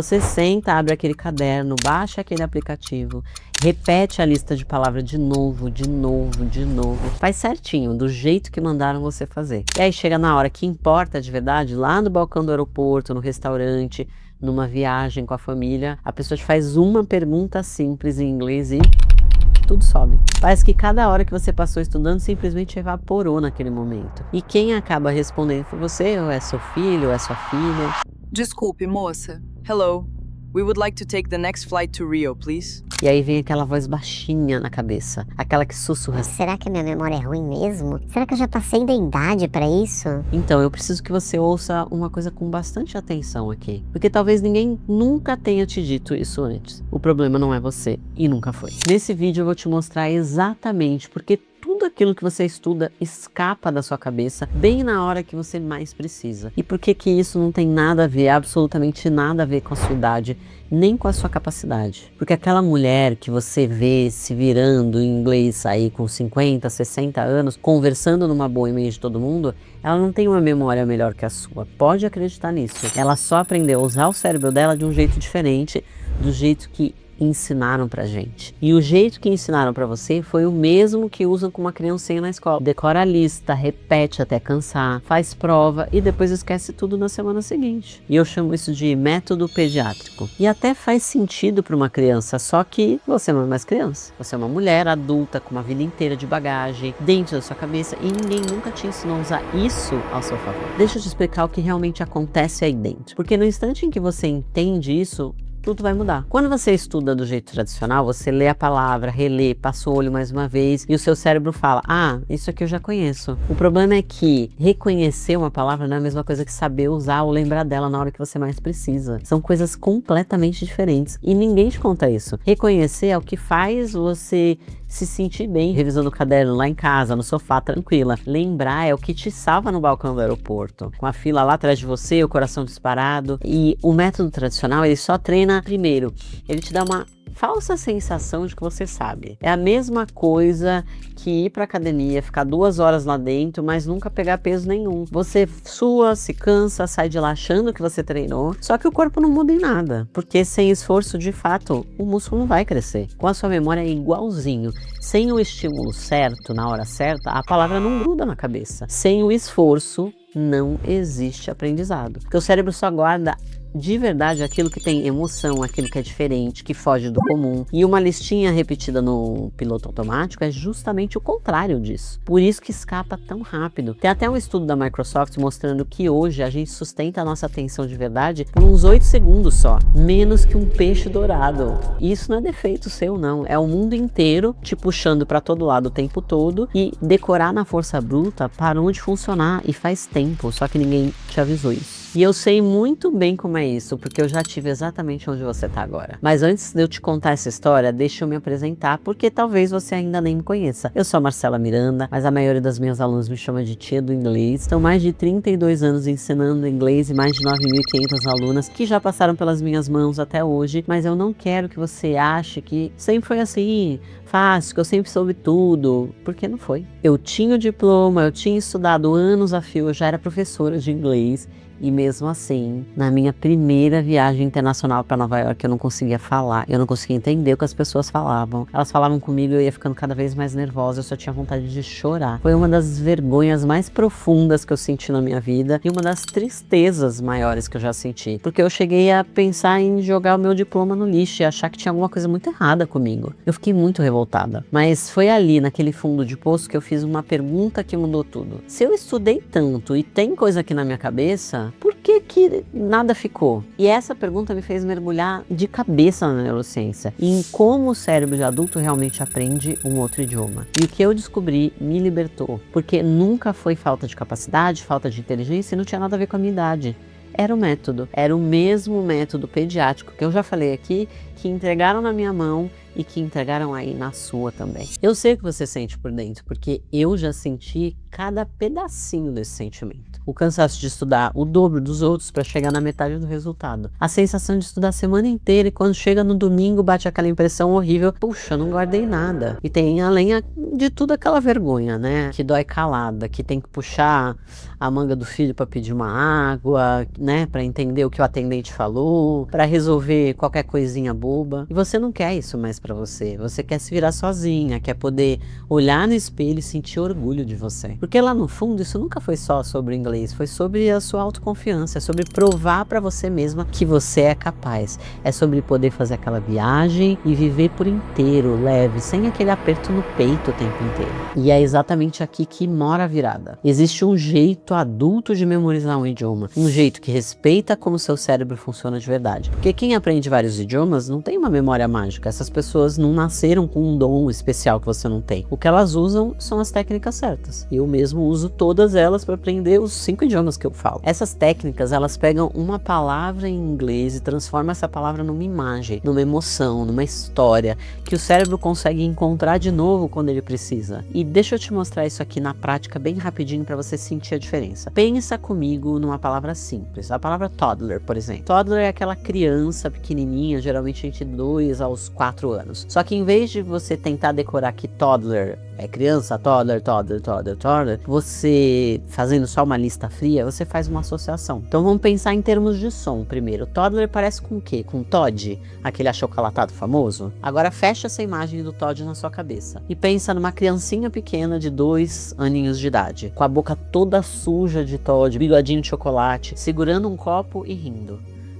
Você senta, abre aquele caderno, baixa aquele aplicativo, repete a lista de palavras de novo, de novo, de novo. Faz certinho, do jeito que mandaram você fazer. E aí chega na hora que importa de verdade, lá no balcão do aeroporto, no restaurante, numa viagem com a família, a pessoa te faz uma pergunta simples em inglês e tudo sobe. Parece que cada hora que você passou estudando simplesmente evaporou naquele momento. E quem acaba respondendo foi você, ou é seu filho, ou é sua filha. Desculpe, moça. Hello. We would like to take the next flight to Rio, please. E aí vem aquela voz baixinha na cabeça, aquela que sussurra. Será que a minha memória é ruim mesmo? Será que eu já passei da idade pra isso? Então, eu preciso que você ouça uma coisa com bastante atenção aqui. Porque talvez ninguém nunca tenha te dito isso antes. O problema não é você, e nunca foi. Nesse vídeo eu vou te mostrar exatamente porque tudo aquilo que você estuda escapa da sua cabeça bem na hora que você mais precisa. E por que que isso não tem nada a ver, absolutamente nada a ver com a sua idade, nem com a sua capacidade. Porque aquela mulher que você vê se virando em inglês aí com 50, 60 anos, conversando numa boa em meio de todo mundo, ela não tem uma memória melhor que a sua. Pode acreditar nisso. Ela só aprendeu a usar o cérebro dela de um jeito diferente, do jeito que ensinaram pra gente. E o jeito que ensinaram pra você foi o mesmo que usam com uma criancinha na escola. Decora a lista, repete até cansar, faz prova e depois esquece tudo na semana seguinte. E eu chamo isso de método pediátrico. E até faz sentido para uma criança, só que você não é mais criança. Você é uma mulher adulta com uma vida inteira de bagagem dentro da sua cabeça e ninguém nunca te ensinou a usar isso ao seu favor. Deixa eu te explicar o que realmente acontece aí dentro. Porque no instante em que você entende isso, tudo vai mudar. Quando você estuda do jeito tradicional, você lê a palavra, relê, passa o olho mais uma vez e o seu cérebro fala, ah, isso aqui eu já conheço. O problema é que reconhecer uma palavra não é a mesma coisa que saber usar ou lembrar dela na hora que você mais precisa. São coisas completamente diferentes e ninguém te conta isso. Reconhecer é o que faz você se sentir bem revisando o caderno lá em casa, no sofá, tranquila. Lembrar é o que te salva no balcão do aeroporto, com a fila lá atrás de você, o coração disparado. E o método tradicional, ele só treina primeiro. Ele te dá uma falsa sensação de que você sabe. É a mesma coisa que ir pra academia, ficar 2 horas lá dentro, mas nunca pegar peso nenhum. Você sua, se cansa, sai de lá achando que você treinou, só que o corpo não muda em nada, porque sem esforço, de fato, o músculo não vai crescer. Com a sua memória é igualzinho. Sem o estímulo certo, na hora certa, a palavra não gruda na cabeça. Sem o esforço, não existe aprendizado. Porque o cérebro só guarda de verdade aquilo que tem emoção, aquilo que é diferente, que foge do comum. E uma listinha repetida no piloto automático é justamente o contrário disso. Por isso que escapa tão rápido. Tem até um estudo da Microsoft mostrando que hoje a gente sustenta a nossa atenção de verdade por uns 8 segundos só. Menos que um peixe dourado. E isso não é defeito seu, não. É o mundo inteiro te puxando para todo lado o tempo todo e decorar na força bruta parou de funcionar e faz tempo, só que ninguém te avisou isso. E eu sei muito bem como é isso, porque eu já tive exatamente onde você está agora. Mas antes de eu te contar essa história, deixa eu me apresentar, porque talvez você ainda nem me conheça. Eu sou a Marcela Miranda, mas a maioria das minhas alunas me chama de tia do inglês. São mais de 32 anos ensinando inglês e mais de 9.500 alunas que já passaram pelas minhas mãos até hoje. Mas eu não quero que você ache que sempre foi assim, fácil, que eu sempre soube tudo, porque não foi. Eu tinha o diploma, eu tinha estudado anos a fio, eu já era professora de inglês. E mesmo assim, na minha primeira viagem internacional para Nova York, eu não conseguia falar, eu não conseguia entender o que as pessoas falavam. Elas falavam comigo e eu ia ficando cada vez mais nervosa, eu só tinha vontade de chorar. Foi uma das vergonhas mais profundas que eu senti na minha vida e uma das tristezas maiores que eu já senti. Porque eu cheguei a pensar em jogar o meu diploma no lixo e achar que tinha alguma coisa muito errada comigo. Eu fiquei muito revoltada. Mas foi ali, naquele fundo de poço, que eu fiz uma pergunta que mudou tudo. Se eu estudei tanto e tem coisa aqui na minha cabeça, por que que nada ficou? E essa pergunta me fez mergulhar de cabeça na neurociência e em como o cérebro de adulto realmente aprende um outro idioma. E o que eu descobri me libertou, porque nunca foi falta de capacidade, falta de inteligência e não tinha nada a ver com a minha idade. Era o método, era o mesmo método pediátrico que eu já falei aqui, que entregaram na minha mão e que entregaram aí na sua também. Eu sei o que você sente por dentro, porque eu já senti cada pedacinho desse sentimento. O cansaço de estudar o dobro dos outros para chegar na metade do resultado. A sensação de estudar a semana inteira e quando chega no domingo bate aquela impressão horrível, puxa, não guardei nada. E tem além de tudo aquela vergonha, né? Que dói calada, que tem que puxar a manga do filho para pedir uma água, né? Para entender o que o atendente falou, para resolver qualquer coisinha boba. E você não quer isso mais para você. Você quer se virar sozinha, quer poder olhar no espelho e sentir orgulho de você. Porque lá no fundo isso nunca foi só sobre o inglês, foi sobre a sua autoconfiança, é sobre provar para você mesma que você é capaz. É sobre poder fazer aquela viagem e viver por inteiro, leve, sem aquele aperto no peito o tempo inteiro. E é exatamente aqui que mora a virada. Existe um jeito adulto de memorizar um idioma, um jeito que respeita como seu cérebro funciona de verdade. Porque quem aprende vários idiomas não tem uma memória mágica, essas pessoas não nasceram com um dom especial que você não tem. O que elas usam são as técnicas certas. Eu mesmo uso todas elas para aprender os 5 idiomas que eu falo. Essas técnicas, elas pegam uma palavra em inglês e transformam essa palavra numa imagem, numa emoção, numa história, que o cérebro consegue encontrar de novo quando ele precisa. E deixa eu te mostrar isso aqui na prática bem rapidinho para você sentir a diferença. Pensa comigo numa palavra simples, a palavra toddler, por exemplo. Toddler é aquela criança pequenininha, geralmente entre 2 aos 4 anos. Só que em vez de você tentar decorar que toddler é criança, toddler, você fazendo só uma lista fria, você faz uma associação. Então vamos pensar em termos de som primeiro. Toddler parece com o quê? Com Todd, aquele achocolatado famoso? Agora fecha essa imagem do Todd na sua cabeça e pensa numa criancinha pequena de 2 aninhos de idade, com a boca toda suja de Todd, bigodinho de chocolate, segurando um copo e rindo.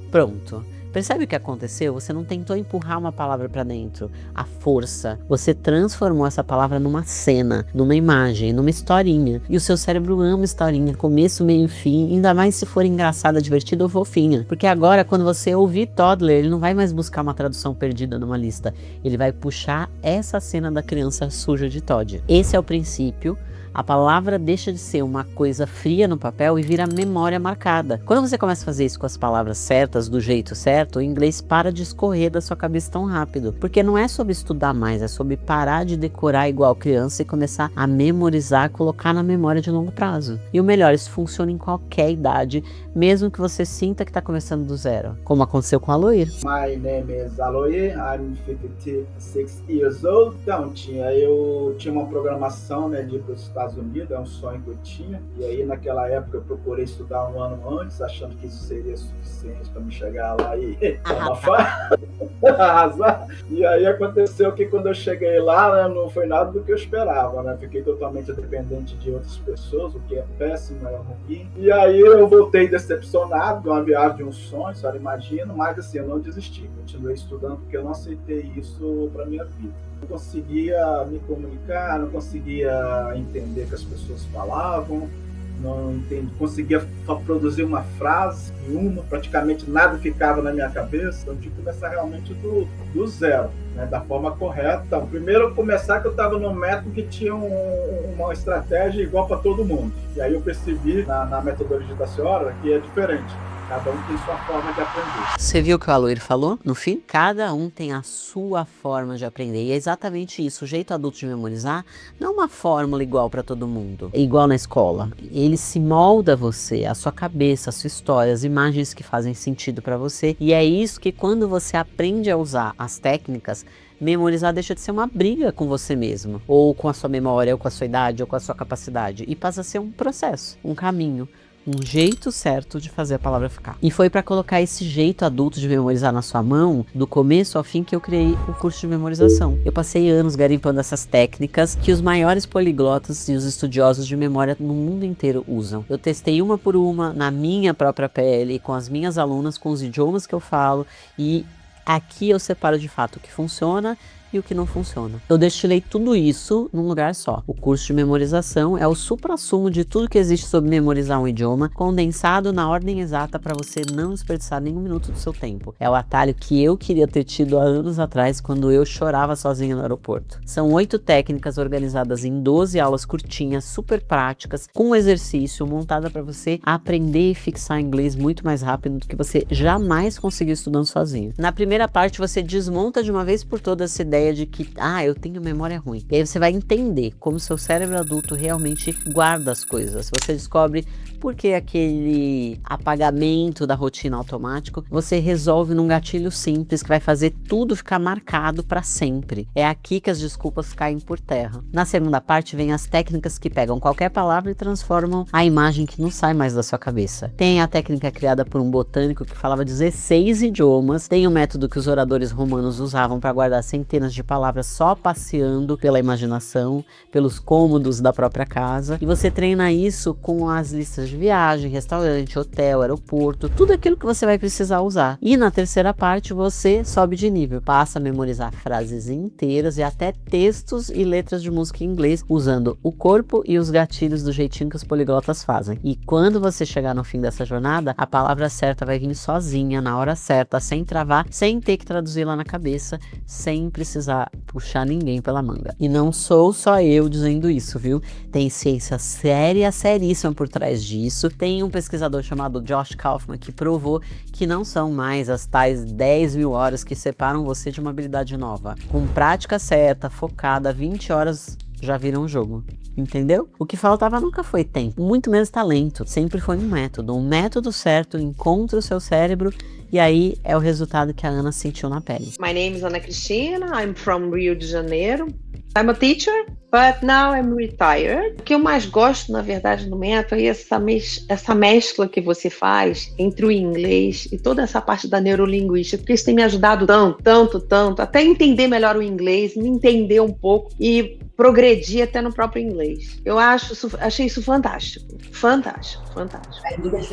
Pronto. Percebe o que aconteceu? Você não tentou empurrar uma palavra para dentro, a força. Você transformou essa palavra numa cena, numa imagem, numa historinha. E o seu cérebro ama historinha, começo, meio e fim, ainda mais se for engraçada, divertida ou fofinha. Porque agora, quando você ouvir toddler, ele não vai mais buscar uma tradução perdida numa lista. Ele vai puxar essa cena da criança suja de Todd. Esse é o princípio. A palavra deixa de ser uma coisa fria no papel e vira memória marcada. Quando você começa a fazer isso com as palavras certas, do jeito certo, o inglês para de escorrer da sua cabeça tão rápido. Porque não é sobre estudar mais, é sobre parar de decorar igual criança e começar a memorizar, colocar na memória de longo prazo. E o melhor, isso funciona em qualquer idade, mesmo que você sinta que está começando do zero. Como aconteceu com a Aloir. My name is Aloir, I'm 56 years old. Então, eu tinha uma programação, né, de ir para os Estados Unidos, é um sonho que eu tinha. E aí, naquela época, eu procurei estudar um ano antes, achando que isso seria suficiente para me chegar lá e arrasar. E aí aconteceu que quando eu cheguei lá, né, não foi nada do que eu esperava, né? Fiquei totalmente dependente de outras pessoas, o que é péssimo, é ruim. E aí eu voltei decepcionado de uma viagem de um sonho, só imagino, mas assim, eu não desisti, continuei estudando porque eu não aceitei isso para minha vida. Não conseguia me comunicar, não conseguia entender o que as pessoas falavam, não conseguia produzir uma frase nenhuma, praticamente nada ficava na minha cabeça. Então, eu tinha que começar realmente do zero, né, da forma correta. Então, primeiro começar que eu estava num método que tinha uma estratégia igual para todo mundo. E aí eu percebi na metodologia da senhora que é diferente. Cada um tem sua forma de aprender. Você viu o que o Aloir falou? No fim, cada um tem a sua forma de aprender. E é exatamente isso. O jeito adulto de memorizar não é uma fórmula igual para todo mundo. É igual na escola. Ele se molda a você, a sua cabeça, a sua história, as imagens que fazem sentido para você. E é isso que quando você aprende a usar as técnicas, memorizar deixa de ser uma briga com você mesmo. Ou com a sua memória, ou com a sua idade, ou com a sua capacidade. E passa a ser um processo, um caminho. Um jeito certo de fazer a palavra ficar. E foi para colocar esse jeito adulto de memorizar na sua mão, do começo ao fim, que eu criei o curso de memorização. Eu passei anos garimpando essas técnicas que os maiores poliglotas e os estudiosos de memória no mundo inteiro usam. Eu testei uma por uma na minha própria pele, com as minhas alunas, com os idiomas que eu falo, e aqui eu separo de fato o que funciona e o que não funciona. Eu destilei tudo isso num lugar só. O curso de memorização é o suprassumo de tudo que existe sobre memorizar um idioma, condensado na ordem exata para você não desperdiçar nenhum minuto do seu tempo. É o atalho que eu queria ter tido há anos atrás, quando eu chorava sozinha no aeroporto. São 8 técnicas organizadas em 12 aulas curtinhas, super práticas, com exercício, montada para você aprender e fixar inglês muito mais rápido do que você jamais conseguiu estudando sozinho. Na primeira parte, você desmonta de uma vez por todas essa ideia ideia de que, eu tenho memória ruim. E aí você vai entender como seu cérebro adulto realmente guarda as coisas. Você descobre por que aquele apagamento da rotina automático você resolve num gatilho simples que vai fazer tudo ficar marcado para sempre. É aqui que as desculpas caem por terra. Na segunda parte vem as técnicas que pegam qualquer palavra e transformam a imagem que não sai mais da sua cabeça. Tem a técnica criada por um botânico que falava 16 idiomas, tem o método que os oradores romanos usavam para guardar centenas de palavras só passeando pela imaginação, pelos cômodos da própria casa, e você treina isso com as listas de viagem, restaurante, hotel, aeroporto, tudo aquilo que você vai precisar usar. E na terceira parte você sobe de nível, passa a memorizar frases inteiras e até textos e letras de música em inglês, usando o corpo e os gatilhos do jeitinho que os poliglotas fazem. E quando você chegar no fim dessa jornada, a palavra certa vai vir sozinha, na hora certa, sem travar, sem ter que traduzir lá na cabeça, sem precisar puxar ninguém pela manga. E não sou só eu dizendo isso, viu? Tem ciência séria, seríssima por trás disso. Tem um pesquisador chamado Josh Kaufman que provou que não são mais as tais 10 mil horas que separam você de uma habilidade nova. Com prática certa, focada, 20 horas já viram um jogo. Entendeu? O que faltava nunca foi tempo, muito menos talento. Sempre foi um método. Um método certo encontra o seu cérebro e aí é o resultado que a Ana sentiu na pele. My name is Ana Cristina, I'm from Rio de Janeiro. I'm a teacher, but now I'm retired. O que eu mais gosto, na verdade, no método é essa mescla que você faz entre o inglês e toda essa parte da neurolinguística, porque isso tem me ajudado tanto, até entender melhor o inglês, me entender um pouco e progredir até no próprio inglês. Eu achei isso fantástico. Fantástico.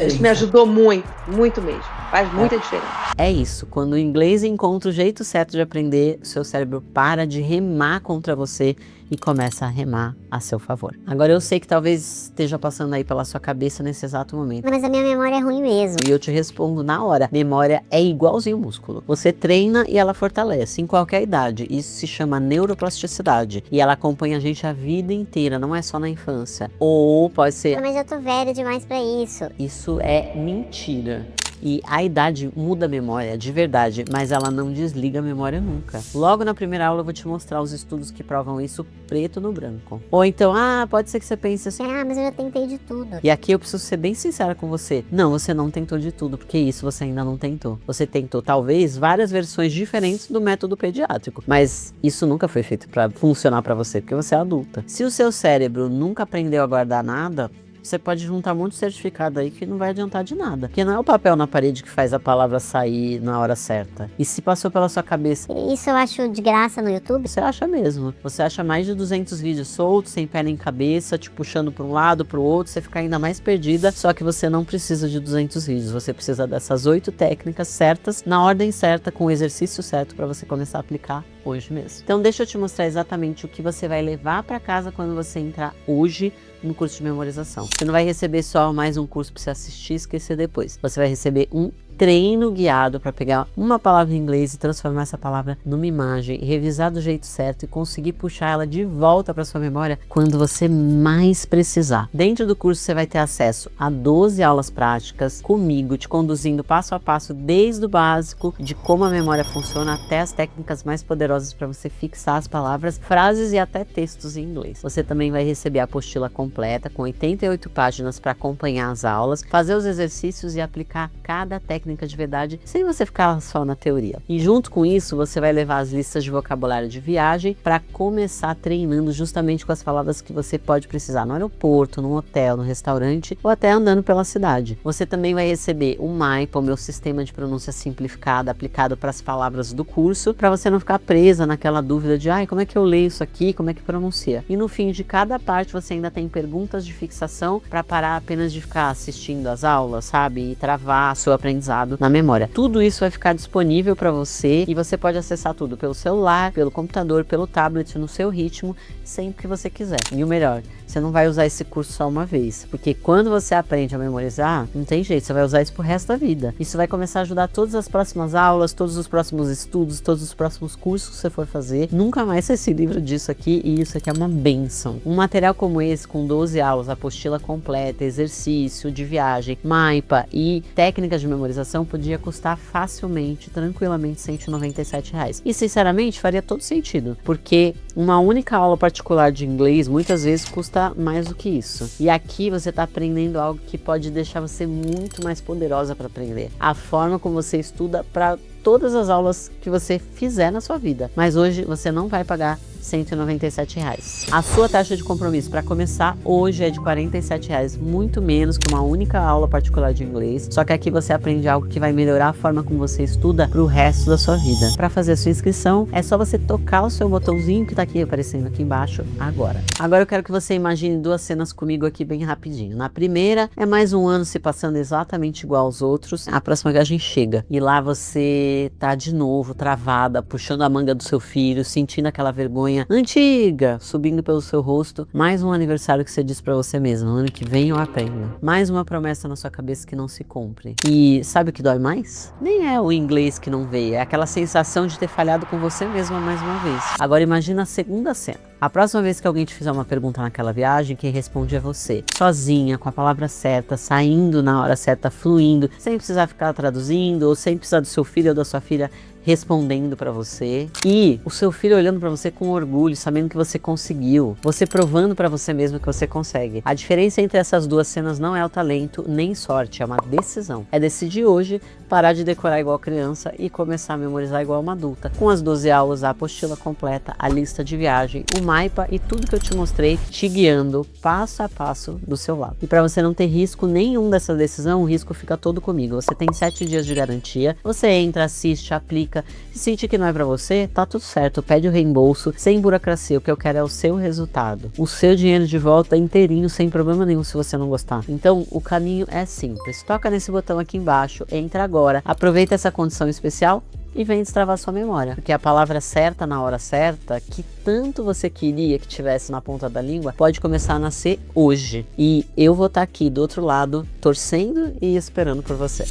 Isso me ajudou muito mesmo. Faz muita diferença. É isso, quando o inglês encontra o jeito certo de aprender, o seu cérebro para de remar contra você e começa a remar a seu favor. Agora eu sei que talvez esteja passando aí pela sua cabeça nesse exato momento. Mas a minha memória é ruim mesmo. E eu te respondo na hora. Memória é igualzinho músculo. Você treina e ela fortalece em qualquer idade. Isso se chama neuroplasticidade. E ela acompanha a gente a vida inteira, não é só na infância. Ou pode ser... Mas eu tô velha demais pra isso. Isso é mentira. E a idade muda a memória, de verdade, mas ela não desliga a memória nunca. Logo na primeira aula eu vou te mostrar os estudos que provam isso preto no branco. Ou então, pode ser que você pense assim, mas eu já tentei de tudo. E aqui eu preciso ser bem sincera com você. Não, você não tentou de tudo, porque isso você ainda não tentou. Você tentou, talvez, várias versões diferentes do método pediátrico, mas isso nunca foi feito para funcionar para você, porque você é adulta. Se o seu cérebro nunca aprendeu a guardar nada, você pode juntar muito certificado aí que não vai adiantar de nada. Porque não é o papel na parede que faz a palavra sair na hora certa. E se passou pela sua cabeça... Isso eu acho de graça no YouTube? Você acha mesmo. Você acha mais de 200 vídeos soltos, sem pé nem cabeça, te puxando para um lado, para o outro, você fica ainda mais perdida. Só que você não precisa de 200 vídeos. Você precisa dessas 8 técnicas certas, na ordem certa, com o exercício certo para você começar a aplicar hoje mesmo. Então deixa eu te mostrar exatamente o que você vai levar para casa quando você entrar hoje no curso de memorização. Você não vai receber só mais um curso para você assistir e esquecer depois. Você vai receber um treino guiado para pegar uma palavra em inglês e transformar essa palavra numa imagem, revisar do jeito certo e conseguir puxar ela de volta para sua memória quando você mais precisar. Dentro do curso você vai ter acesso a 12 aulas práticas comigo, te conduzindo passo a passo desde o básico de como a memória funciona até as técnicas mais poderosas para você fixar as palavras, frases e até textos em inglês. Você também vai receber a apostila completa com 88 páginas para acompanhar as aulas, fazer os exercícios e aplicar cada técnica de verdade, sem você ficar só na teoria. E junto com isso, você vai levar as listas de vocabulário de viagem para começar treinando justamente com as palavras que você pode precisar no aeroporto, no hotel, no restaurante ou até andando pela cidade. Você também vai receber o MAIPA, o meu sistema de pronúncia simplificada aplicado para as palavras do curso, para você não ficar presa naquela dúvida de como é que eu leio isso aqui, como é que pronuncia. E no fim de cada parte você ainda tem perguntas de fixação para parar apenas de ficar assistindo as aulas, sabe? E travar seu aprendizado na memória. Tudo isso vai ficar disponível para você e você pode acessar tudo pelo celular, pelo computador, pelo tablet, no seu ritmo, sempre que você quiser. E o melhor, você não vai usar esse curso só uma vez, porque quando você aprende a memorizar, não tem jeito, você vai usar isso pro resto da vida. Isso vai começar a ajudar todas as próximas aulas, todos os próximos estudos, todos os próximos cursos que você for fazer. Nunca mais você se livra disso aqui, e isso aqui é uma bênção. Um material como esse, com 12 aulas, apostila completa, exercício de viagem, MAIPA e técnicas de memorização, podia custar facilmente, tranquilamente, R$197. E sinceramente faria todo sentido, porque uma única aula particular de inglês muitas vezes custa mais do que isso. E aqui você está aprendendo algo que pode deixar você muito mais poderosa para aprender. A forma como você estuda para todas as aulas que você fizer na sua vida. Mas hoje você não vai pagar R$197. A sua taxa de compromisso para começar hoje é de R$47, muito menos que uma única aula particular de inglês. Só que aqui você aprende algo que vai melhorar a forma como você estuda para o resto da sua vida. Para fazer a sua inscrição, é só você tocar o seu botãozinho que está aqui aparecendo aqui embaixo agora. Agora eu quero que você imagine duas cenas comigo aqui bem rapidinho. Na primeira, é mais um ano se passando exatamente igual aos outros. A próxima viagem chega e lá você tá de novo travada, puxando a manga do seu filho, sentindo aquela vergonha antiga subindo pelo seu rosto. Mais um aniversário que você diz pra você mesmo: ano que vem eu aprendo. Mais uma promessa na sua cabeça que não se cumpre. E sabe o que dói mais? Nem é o inglês que não veio, é aquela sensação de ter falhado com você mesma mais uma vez. Agora imagina a segunda cena. A próxima vez que alguém te fizer uma pergunta naquela viagem, quem responde é você. Sozinha, com a palavra certa, saindo na hora certa, fluindo, sem precisar ficar traduzindo, ou sem precisar do seu filho ou da sua filha respondendo pra você. E o seu filho olhando pra você com orgulho, sabendo que você conseguiu. Você provando pra você mesmo que você consegue. A diferença entre essas duas cenas não é o talento nem sorte, é uma decisão. É decidir hoje parar de decorar igual criança e começar a memorizar igual uma adulta. Com as 12 aulas, a apostila completa, a lista de viagem, o MAIPA e tudo que eu te mostrei, te guiando passo a passo do seu lado. E para você não ter risco nenhum dessa decisão, o risco fica todo comigo. Você tem 7 dias de garantia. Você entra, assiste, aplica. Se sentir que não é pra você, tá tudo certo. Pede o reembolso, sem burocracia. O que eu quero é o seu resultado. O seu dinheiro de volta inteirinho, sem problema nenhum se você não gostar. Então, o caminho é simples. Toca nesse botão aqui embaixo, entra agora, aproveita essa condição especial e vem destravar sua memória. Porque a palavra certa na hora certa, que tanto você queria que tivesse na ponta da língua, pode começar a nascer hoje. E eu vou estar aqui do outro lado, torcendo e esperando por você.